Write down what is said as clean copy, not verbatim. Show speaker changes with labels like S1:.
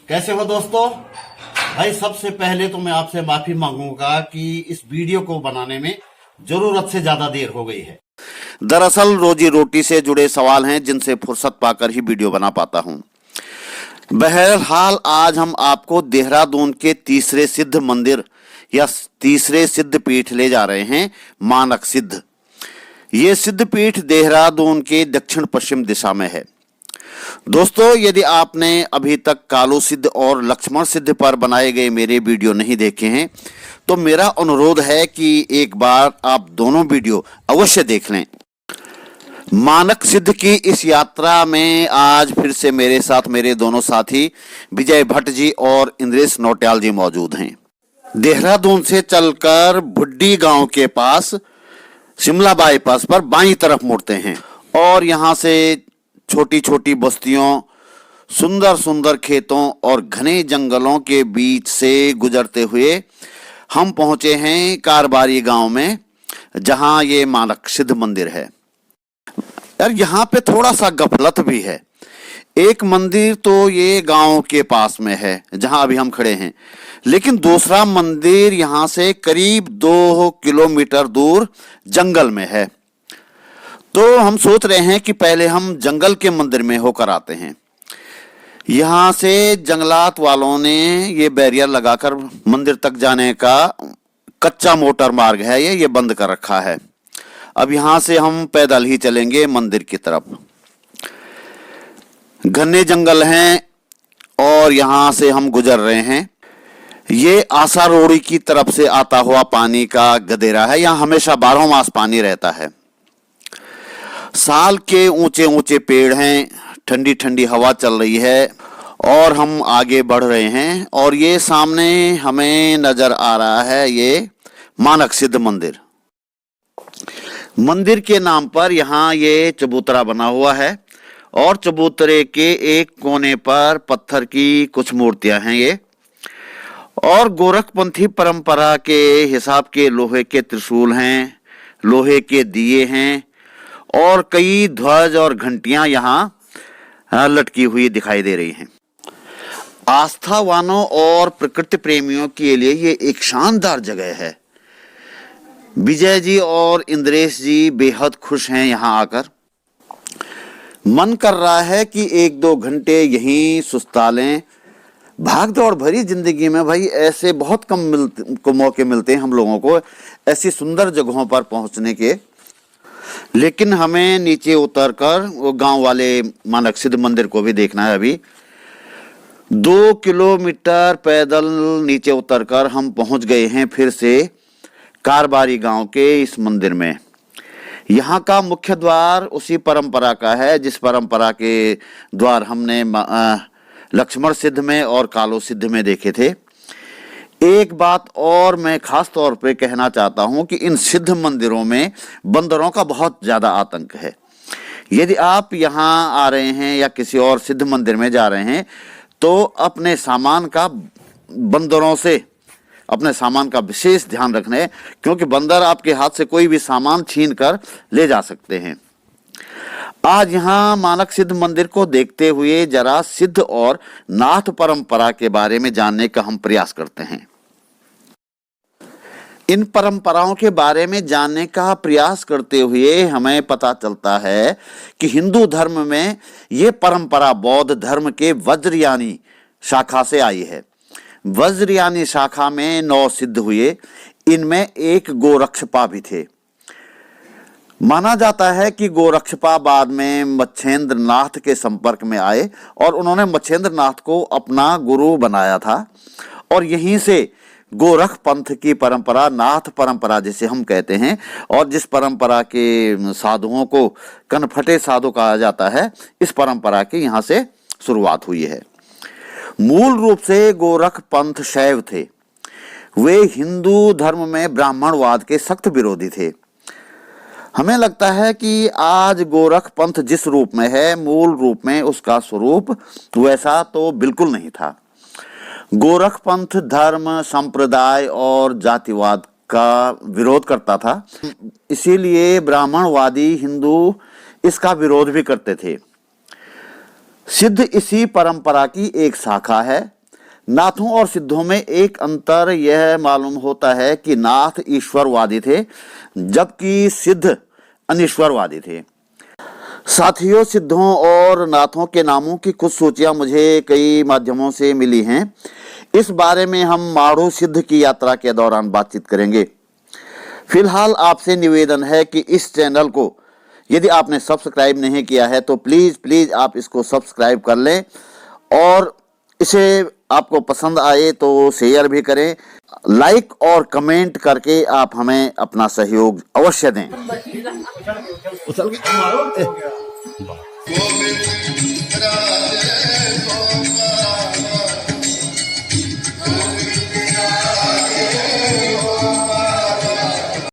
S1: कैसे हो दोस्तों? भाई सबसे पहले तो मैं आपसे माफी मांगूंगा कि इस वीडियो को बनाने में जरूरत से ज्यादा देर हो गई है। दरअसल रोजी रोटी से जुड़े सवाल हैं जिनसे फुर्सत पाकर ही वीडियो बना पाता हूं। बहरहाल आज हम आपको देहरादून के तीसरे सिद्ध मंदिर या तीसरे सिद्ध पीठ ले जा रहे हैं, मानक सिद्ध। ये सिद्ध पीठ देहरादून के दक्षिण पश्चिम दिशा में है। दोस्तों, यदि आपने अभी तक कालू सिद्ध और लक्ष्मण सिद्ध पर बनाए गए मेरे वीडियो नहीं देखे हैं तो मेरा अनुरोध है कि एक बार आप दोनों वीडियो अवश्य देख लें। मानक सिद्ध की इस यात्रा में आज फिर से मेरे साथ मेरे दोनों साथी विजय भट्ट जी और इंद्रेश नौटियाल जी मौजूद हैं। देहरादून से चलकर भुड्डी गांव के पास शिमला बाईपास पर बाईं तरफ मुड़ते हैं और यहां से छोटी छोटी बस्तियों, सुंदर सुंदर खेतों और घने जंगलों के बीच से गुजरते हुए हम पहुंचे हैं कारबारी गांव में, जहां ये मानक सिद्ध मंदिर है। यार यहाँ पे थोड़ा सा गफलत भी है। एक मंदिर तो ये गांव के पास में है जहां अभी हम खड़े हैं, लेकिन दूसरा मंदिर यहां से करीब 2 किलोमीटर दूर जंगल में है। तो हम सोच रहे हैं कि पहले हम जंगल के मंदिर में होकर आते हैं। यहाँ से जंगलात वालों ने ये बैरियर लगाकर मंदिर तक जाने का कच्चा मोटर मार्ग है ये बंद कर रखा है। अब यहाँ से हम पैदल ही चलेंगे मंदिर की तरफ। घने जंगल हैं और यहाँ से हम गुजर रहे हैं। ये आसा रोड़ी की तरफ से आता हुआ पानी का गदेरा है। यहाँ हमेशा 12 मास पानी रहता है। साल के ऊंचे ऊंचे पेड़ हैं, ठंडी ठंडी हवा चल रही है और हम आगे बढ़ रहे हैं। और ये सामने हमें नजर आ रहा है ये मानक सिद्ध मंदिर। मंदिर के नाम पर यहाँ ये चबूतरा बना हुआ है और चबूतरे के एक कोने पर पत्थर की कुछ मूर्तियां हैं ये, और गोरखपंथी परंपरा के हिसाब के लोहे के त्रिशूल हैं, लोहे के दिए हैं और कई ध्वज और घंटियां यहाँ लटकी हुई दिखाई दे रही हैं। आस्थावानों और प्रकृति प्रेमियों के लिए ये एक शानदार जगह है। विजय जी और इंद्रेश जी बेहद खुश हैं यहाँ आकर। मन कर रहा है कि 1-2 घंटे यहीं सुस्ता लें। भाग दौड़ भरी जिंदगी में भाई ऐसे बहुत कम मौके मिलते हैं हम लोगों को ऐसी सुंदर जगहों पर पहुंचने के। लेकिन हमें नीचे उतरकर वो गांव वाले मानक सिद्ध मंदिर को भी देखना है। अभी 2 किलोमीटर पैदल नीचे उतरकर हम पहुंच गए हैं फिर से कारबारी गांव के इस मंदिर में। यहाँ का मुख्य द्वार उसी परंपरा का है जिस परंपरा के द्वार हमने लक्ष्मण सिद्ध में और कालो सिद्ध में देखे थे। एक बात और मैं खास तौर पे कहना चाहता हूं कि इन सिद्ध मंदिरों में बंदरों का बहुत ज्यादा आतंक है। यदि आप यहाँ आ रहे हैं या किसी और सिद्ध मंदिर में जा रहे हैं तो अपने सामान का विशेष ध्यान रखना है, क्योंकि बंदर आपके हाथ से कोई भी सामान छीन कर ले जा सकते हैं। आज यहाँ मानक सिद्ध मंदिर को देखते हुए जरा सिद्ध और नाथ परंपरा के बारे में जानने का हम प्रयास करते हैं। इन परंपराओं के बारे में जानने का प्रयास करते हुए हमें पता चलता है कि हिंदू धर्म में ये परंपरा बौद्ध धर्म के वज्रयानी शाखा से आई है। वज्रयानी शाखा में 9 सिद्ध हुए, इनमें एक गोरक्षपा भी थे। माना जाता है कि गोरक्षपा बाद में मच्छेंद्र नाथ के संपर्क में आए और उन्होंने मच्छेंद्र नाथ को अपना गुरु बनाया था और यहीं से गोरख पंथ की परंपरा, नाथ परंपरा जिसे हम कहते हैं, और जिस परंपरा के साधुओं को कनफटे साधु कहा जाता है, इस परंपरा की यहाँ से शुरुआत हुई है। मूल रूप से गोरख पंथ शैव थे। वे हिंदू धर्म में ब्राह्मणवाद के सख्त विरोधी थे। हमें लगता है कि आज गोरख पंथ जिस रूप में है, मूल रूप में उसका स्वरूप वैसा तो बिल्कुल नहीं था। गोरख पंथ धर्म, संप्रदाय और जातिवाद का विरोध करता था, इसीलिए ब्राह्मणवादी हिंदू इसका विरोध भी करते थे। सिद्ध इसी परंपरा की एक शाखा है। नाथों और सिद्धों में एक अंतर यह मालूम होता है कि नाथ ईश्वरवादी थे जबकि सिद्ध अनीश्वरवादी थे। साथियों, सिद्धों और नाथों के नामों की कुछ सूचियां मुझे कई माध्यमों से मिली हैं। इस बारे में हम माड़ू सिद्ध की यात्रा के दौरान बातचीत करेंगे। फिलहाल आपसे निवेदन है कि इस चैनल को यदि आपने सब्सक्राइब नहीं किया है तो प्लीज आप इसको सब्सक्राइब कर लें और इसे आपको पसंद आए तो शेयर भी करें। लाइक और कमेंट करके आप हमें अपना सहयोग अवश्य दें।
S2: गोविंद राधे